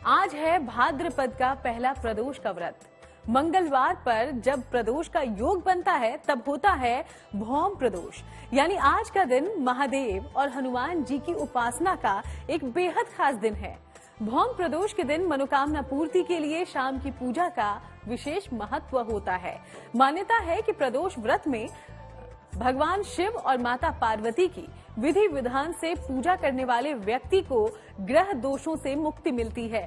आज है भाद्रपद का पहला प्रदोष का व्रत। मंगलवार पर जब प्रदोष का योग बनता है तब होता है भौम प्रदोष, यानी आज का दिन महादेव और हनुमान जी की उपासना का एक बेहद खास दिन है। भौम प्रदोष के दिन मनोकामना पूर्ति के लिए शाम की पूजा का विशेष महत्व होता है। मान्यता है कि प्रदोष व्रत में भगवान शिव और माता पार्वती की विधि विधान से पूजा करने वाले व्यक्ति को ग्रह दोषों से मुक्ति मिलती है।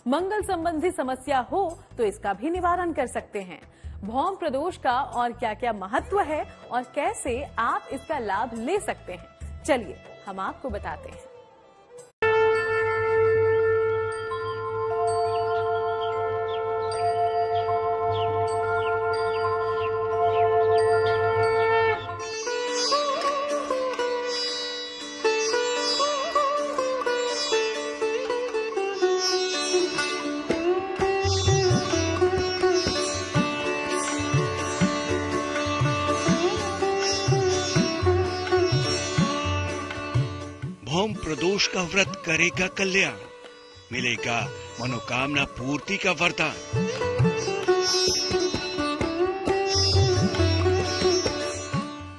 मंगल संबंधी समस्या हो तो इसका भी निवारण कर सकते हैं। भौम प्रदोष का और क्या क्या महत्व है और कैसे आप इसका लाभ ले सकते हैं, चलिए हम आपको बताते हैं। भौम प्रदोष का व्रत करेगा कल्याण, मिलेगा मनोकामना पूर्ति का वरदान।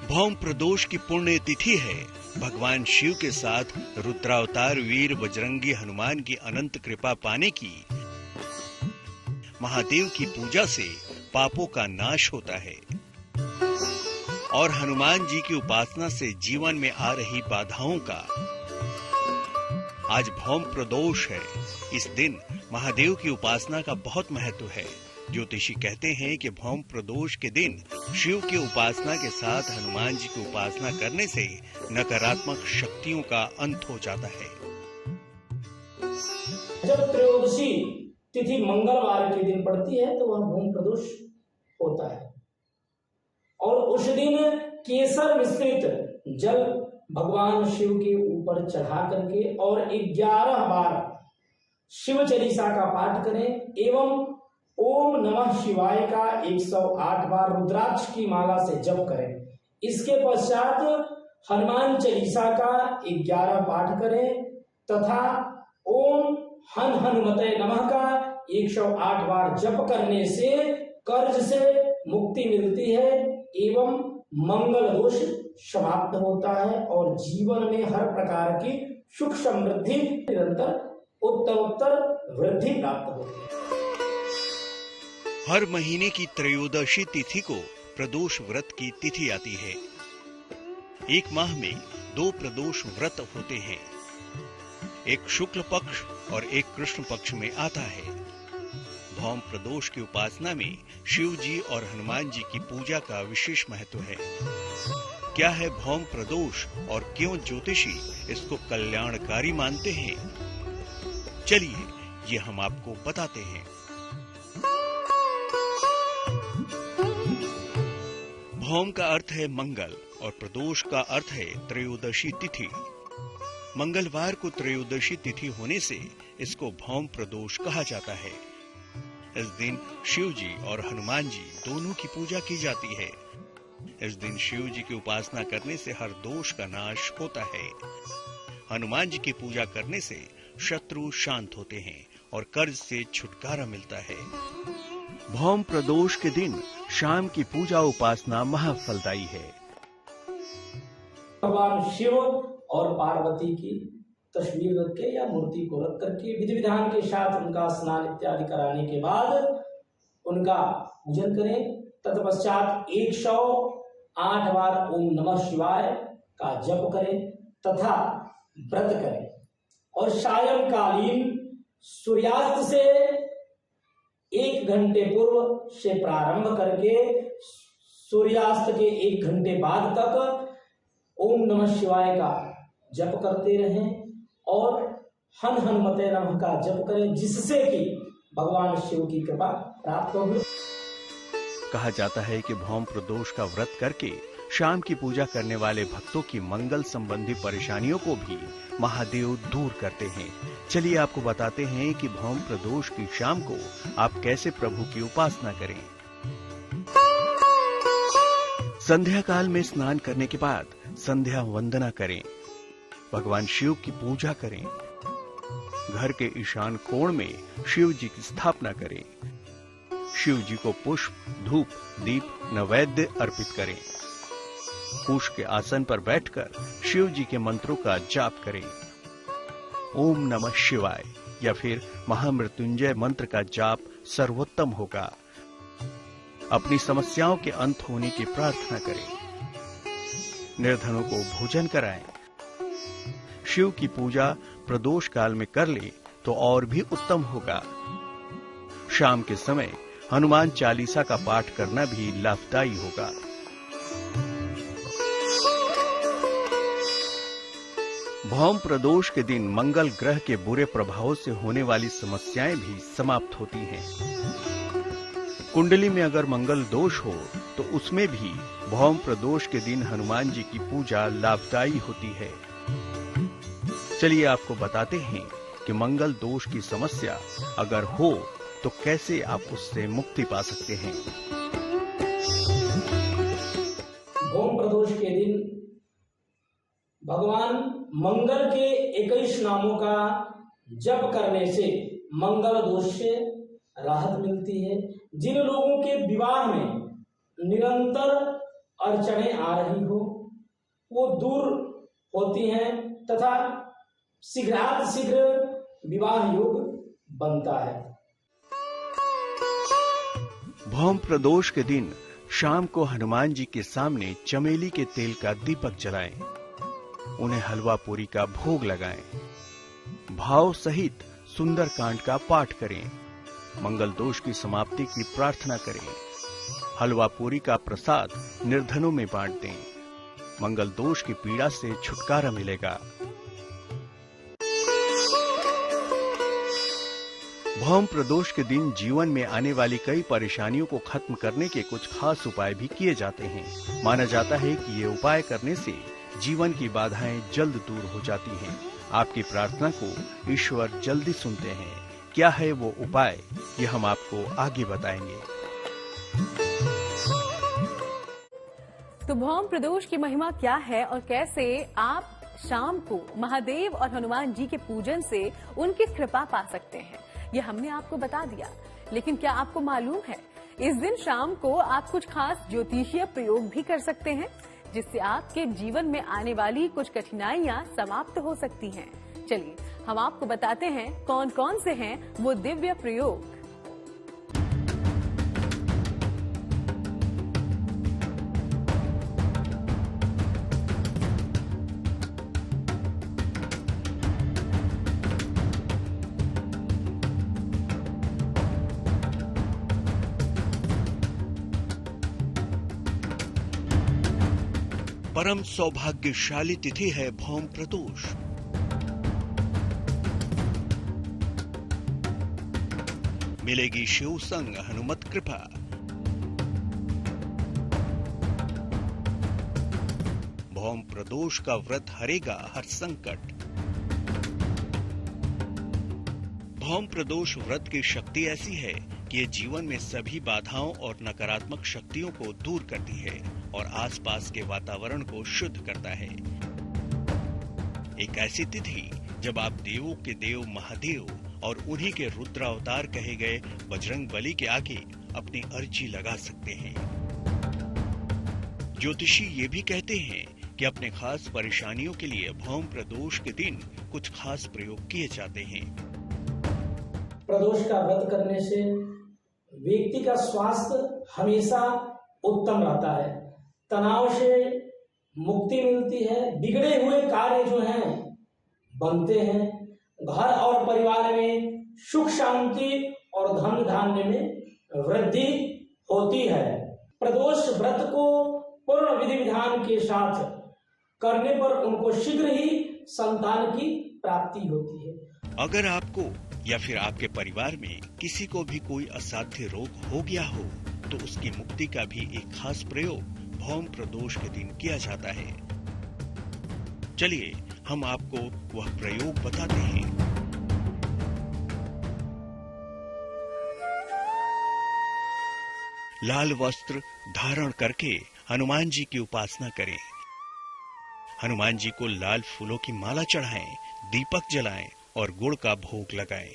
भौम प्रदोष की पुण्य तिथि है। भगवान शिव के साथ रुद्रावतार वीर बजरंगी हनुमान की अनंत कृपा पाने की। महादेव की पूजा से पापों का नाश होता है और हनुमान जी की उपासना से जीवन में आ रही बाधाओं का। आज भौम प्रदोष है। इस दिन महादेव की उपासना का बहुत महत्व है। ज्योतिषी कहते हैं कि भौम प्रदोष के दिन शिव की उपासना के साथ हनुमान जी की उपासना करने से नकारात्मक शक्तियों का अंत हो जाता है। जब त्रयोदशी तिथि मंगलवार के दिन पड़ती है तो वह भौम प्रदोष होता है और उस दिन केसर मिश्रित जल भगवान शिव के ऊपर चढ़ा करके और 11 बार शिव चालीसा का पाठ करें एवं ओम नमः शिवाय का 108 बार रुद्राक्ष की माला से जप करें। इसके पश्चात हनुमान चालीसा का 11 पाठ करें तथा ओम हन हनुमते नमः का 108 बार जप करने से कर्ज से मुक्ति मिलती है एवं मंगल दोष समाप्त होता है और जीवन में हर प्रकार की सुख समृद्धि निरंतर उत्तरोत्तर वृद्धि प्राप्त होती है। हर महीने की त्रयोदशी तिथि को प्रदोष व्रत की तिथि आती है। एक माह में 2 प्रदोष व्रत होते हैं, एक शुक्ल पक्ष और एक कृष्ण पक्ष में आता है। भौम प्रदोष की उपासना में शिव जी और हनुमान जी की पूजा का विशेष महत्व है। क्या है भौम प्रदोष और क्यों ज्योतिषी इसको कल्याणकारी मानते हैं, चलिए ये हम आपको बताते हैं। भौम का अर्थ है मंगल और प्रदोष का अर्थ है त्रयोदशी तिथि। मंगलवार को त्रयोदशी तिथि होने से इसको भौम प्रदोष कहा जाता है। इस दिन शिव जी और हनुमान जी दोनों की पूजा की जाती है। इस दिन शिव जी की उपासना करने से हर दोष का नाश होता है। हनुमान जी की पूजा करने से शत्रु शांत होते हैं और कर्ज से छुटकारा मिलता है। भौम प्रदोष के दिन शाम की पूजा उपासना महाफलदायी है। भगवान शिव और पार्वती की तस्वीर रख के या मूर्ति को रख करके विधि विधान के साथ उनका स्नान इत्यादि कराने के बाद उनका पूजन करें। तत्पश्चात 108 बार ओम नमः शिवाय का जप करें तथा व्रत करें और सायंकालीन सूर्यास्त से 1 घंटे पूर्व से प्रारंभ करके सूर्यास्त के 1 घंटे बाद तक ओम नमः शिवाय का जप करते रहें और हन हनुमते नमः का जप करें, जिससे कि भगवान शिव की कृपा प्राप्त होगी। कहा जाता है कि भौम प्रदोष का व्रत करके शाम की पूजा करने वाले भक्तों की मंगल संबंधी परेशानियों को भी महादेव दूर करते हैं। चलिए आपको बताते हैं कि भौम प्रदोष की शाम को आप कैसे प्रभु की उपासना करें। संध्या काल में स्नान करने के बाद संध्या वंदना करें, भगवान शिव की पूजा करें, घर के ईशान कोण में शिव जी की स्थापना करें। शिव जी को पुष्प, धूप, दीप, नैवेद्य अर्पित करें। कुश के आसन पर बैठकर शिव जी के मंत्रों का जाप करें। ओम नमः शिवाय या फिर महामृत्युंजय मंत्र का जाप सर्वोत्तम होगा। अपनी समस्याओं के अंत होने की प्रार्थना करें। निर्धनों को भोजन कराएं। शिव की पूजा प्रदोष काल में कर ले तो और भी उत्तम होगा। शाम के समय हनुमान चालीसा का पाठ करना भी लाभदायी होगा। भौम प्रदोष के दिन मंगल ग्रह के बुरे प्रभावों से होने वाली समस्याएं भी समाप्त होती हैं। कुंडली में अगर मंगल दोष हो तो उसमें भी भौम प्रदोष के दिन हनुमान जी की पूजा लाभदायी होती है। चलिए आपको बताते हैं कि मंगल दोष की समस्या अगर हो तो कैसे आप उससे मुक्ति पा सकते हैं। भौम प्रदोष के दिन भगवान मंगल के 21 नामों का जप करने से मंगल दोष से राहत मिलती है। जिन लोगों के विवाह में निरंतर अड़चने आ रही हो वो दूर होती हैं तथा शीघ्रातिशीघ्र विवाह योग बनता है। भौम प्रदोष के दिन शाम को हनुमान जी के सामने चमेली के तेल का दीपक जलाएं। उन्हें हलवा पूरी का भोग लगाएं। भाव सहित सुंदर कांड का पाठ करें। मंगल दोष की समाप्ति की प्रार्थना करें। हलवा पूरी का प्रसाद निर्धनों में बांट दें। मंगल दोष की पीड़ा से छुटकारा मिलेगा। भौम प्रदोष के दिन जीवन में आने वाली कई परेशानियों को खत्म करने के कुछ खास उपाय भी किए जाते हैं। माना जाता है कि ये उपाय करने से जीवन की बाधाएं जल्द दूर हो जाती हैं। आपकी प्रार्थना को ईश्वर जल्दी सुनते हैं। क्या है वो उपाय, ये हम आपको आगे बताएंगे। तो भौम प्रदोष की महिमा क्या है और कैसे आप शाम को महादेव और हनुमान जी के पूजन से उनकी कृपा पा सकते हैं, ये हमने आपको बता दिया। लेकिन क्या आपको मालूम है इस दिन शाम को आप कुछ खास ज्योतिषीय प्रयोग भी कर सकते हैं जिससे आपके जीवन में आने वाली कुछ कठिनाइयां समाप्त हो सकती हैं। चलिए हम आपको बताते हैं कौन कौन से हैं वो दिव्य प्रयोग। परम सौभाग्यशाली तिथि है भौम प्रदोष। मिलेगी शिव संग हनुमत कृपा। भौम प्रदोष का व्रत हरेगा हर संकट। भौम प्रदोष व्रत की शक्ति ऐसी है कि ये जीवन में सभी बाधाओं और नकारात्मक शक्तियों को दूर करती है और आसपास के वातावरण को शुद्ध करता है। एक ऐसी तिथि जब आप देवों के देव महादेव और उन्हीं के रुद्र अवतार कहे गए बजरंग बली के आगे अपनी अर्जी लगा सकते हैं। ज्योतिषी ये भी कहते हैं कि अपने खास परेशानियों के लिए भौम प्रदोष के दिन कुछ खास प्रयोग किए जाते हैं। प्रदोष का व्रत करने से व्यक्ति का स्वास्थ्य हमेशा उत्तम रहता है, तनाव से मुक्ति मिलती है, बिगड़े हुए कार्य जो हैं बनते हैं, घर और परिवार में सुख शांति और धन धान्य में वृद्धि होती है। प्रदोष व्रत को पूर्ण विधि विधान के साथ करने पर उनको शीघ्र ही संतान की प्राप्ति होती है। अगर आपको या फिर आपके परिवार में किसी को भी कोई असाध्य रोग हो गया हो तो उसकी मुक्ति का भी एक खास प्रयोग भौम प्रदोष के दिन किया जाता है। चलिए हम आपको वह प्रयोग बताते हैं। लाल वस्त्र धारण करके हनुमान जी की उपासना करें। हनुमान जी को लाल फूलों की माला चढ़ाएं, दीपक जलाएं और गुड़ का भोग लगाएं।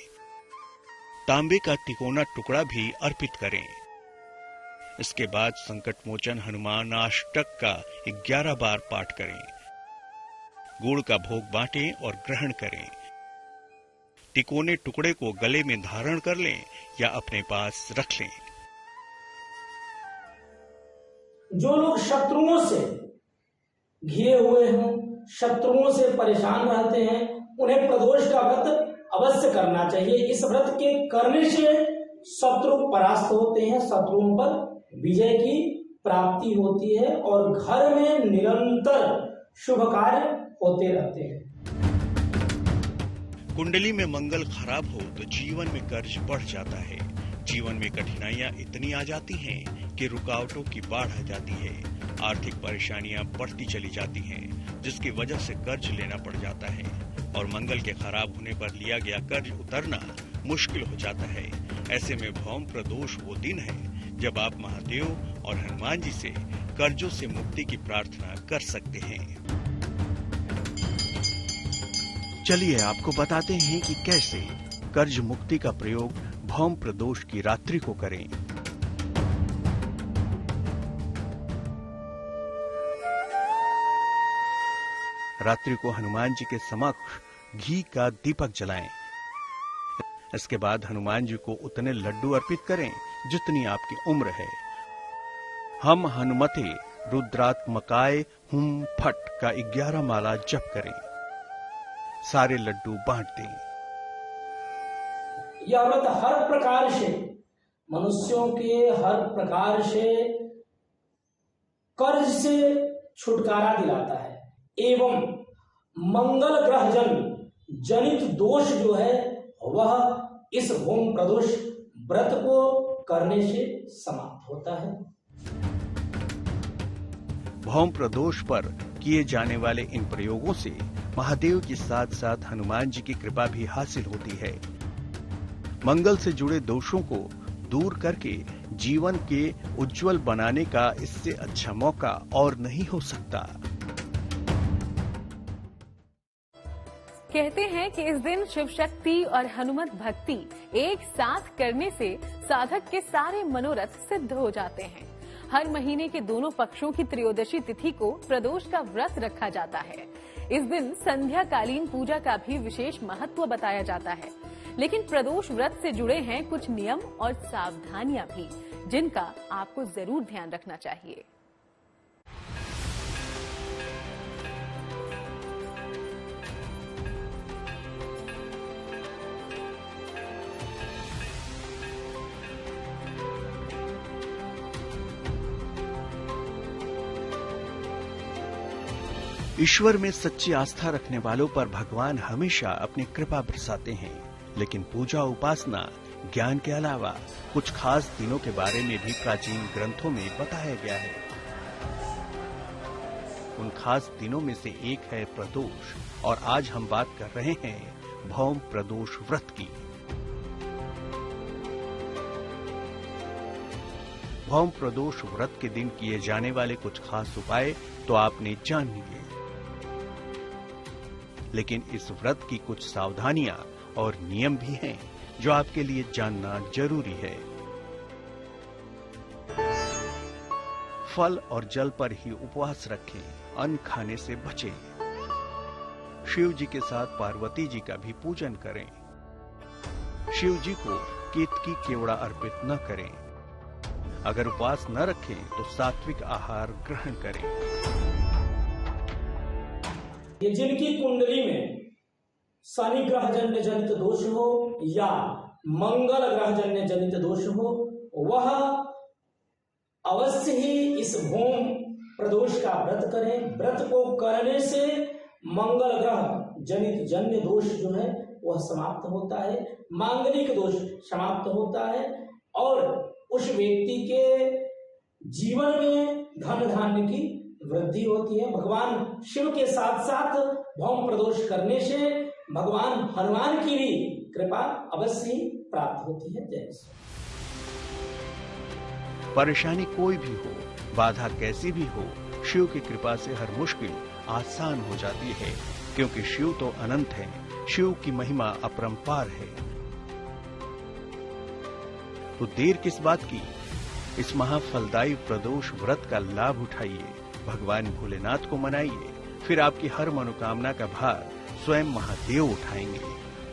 तांबे का तिकोना टुकड़ा भी अर्पित करें। इसके बाद संकट मोचन हनुमान अष्टक का 11 बार पाठ करें। गुड़ का भोग बांटें और ग्रहण करें। तिकोने टुकड़े को गले में धारण कर लें या अपने पास रख लें। जो लोग शत्रुओं से घिरे हुए हों, शत्रुओं से परेशान रहते हैं, उन्हें प्रदोष का व्रत अवश्य करना चाहिए। इस व्रत के करने से शत्रु परास्त होते हैं, शत्रुओं पर विजय की प्राप्ति होती है और घर में निरंतर शुभ कार्य होते रहते हैं। कुंडली में मंगल खराब हो तो जीवन में कर्ज बढ़ जाता है। जीवन में कठिनाइयां इतनी आ जाती हैं कि रुकावटों की बाढ़ आ जाती है। आर्थिक परेशानियां बढ़ती चली जाती हैं, जिसकी वजह से कर्ज लेना पड़ जाता है और मंगल के खराब होने पर लिया गया कर्ज उतरना मुश्किल हो जाता है। ऐसे में भौम प्रदोष वो दिन है जब आप महादेव और हनुमान जी से कर्जों से मुक्ति की प्रार्थना कर सकते हैं। चलिए आपको बताते हैं कि कैसे कर्ज मुक्ति का प्रयोग भौम प्रदोष की रात्रि को करें। रात्रि को हनुमान जी के समक्ष घी का दीपक जलाएं। इसके बाद हनुमान जी को उतने लड्डू अर्पित करें जितनी आपकी उम्र है। हम हनुमते रुद्रात्मकाय हुम फट का 11 माला जप करें। सारे लड्डू बांट दें। यह व्रत हर प्रकार से मनुष्यों के हर प्रकार से कर्ज से छुटकारा दिलाता है एवं मंगल ग्रह जनित दोष जो है वह इस भौम प्रदोष व्रत को करने से समाप्त होता है। भौम प्रदोष पर किए जाने वाले इन प्रयोगों से महादेव के साथ साथ हनुमान जी की कृपा भी हासिल होती है। मंगल से जुड़े दोषों को दूर करके जीवन के उज्जवल बनाने का इससे अच्छा मौका और नहीं हो सकता। कहते हैं कि इस दिन शिव शक्ति और हनुमत भक्ति एक साथ करने से साधक के सारे मनोरथ सिद्ध हो जाते हैं। हर महीने के दोनों पक्षों की त्रयोदशी तिथि को प्रदोष का व्रत रखा जाता है। इस दिन संध्याकालीन पूजा का भी विशेष महत्व बताया जाता है। लेकिन प्रदोष व्रत से जुड़े हैं कुछ नियम और सावधानियां भी, जिनका आपको जरूर ध्यान रखना चाहिए। ईश्वर में सच्ची आस्था रखने वालों पर भगवान हमेशा अपनी कृपा बरसाते हैं। लेकिन पूजा उपासना ज्ञान के अलावा कुछ खास दिनों के बारे में भी प्राचीन ग्रंथों में बताया गया है। उन खास दिनों में से एक है प्रदोष और आज हम बात कर रहे हैं भौम प्रदोष व्रत की। भौम प्रदोष व्रत के दिन किए जाने वाले कुछ खास उपाय तो आपने जान लिए, लेकिन इस व्रत की कुछ सावधानियां और नियम भी हैं जो आपके लिए जानना जरूरी है। फल और जल पर ही उपवास रखें, अन्न खाने से बचें। शिव जी के साथ पार्वती जी का भी पूजन करें। शिव जी को केतकी केवड़ा अर्पित न करें। अगर उपवास न रखें तो सात्विक आहार ग्रहण करें। ये जिनकी कुंडली में शनि ग्रह जन्य जनित दोष हो या मंगल ग्रह जन्य जनित दोष हो, वह अवश्य ही इस भौम प्रदोष का व्रत करें। व्रत को करने से मंगल ग्रह जनित जन्य दोष जो है वह समाप्त होता है, मांगलिक दोष समाप्त होता है और उस व्यक्ति के जीवन में धन धान्य की वृद्धि होती है। भगवान शिव के साथ साथ भौम प्रदोष करने से भगवान हनुमान की भी कृपा अवश्य ही प्राप्त होती है। जय श्री। परेशानी कोई भी हो, बाधा कैसी भी हो, शिव की कृपा से हर मुश्किल आसान हो जाती है, क्योंकि शिव तो अनंत है। शिव की महिमा अपरंपार है। तो देर किस बात की, इस महाफलदायी प्रदोष व्रत का लाभ उठाइए, भगवान भोलेनाथ को मनाइए, फिर आपकी हर मनोकामना का भार स्वयं महादेव उठाएंगे।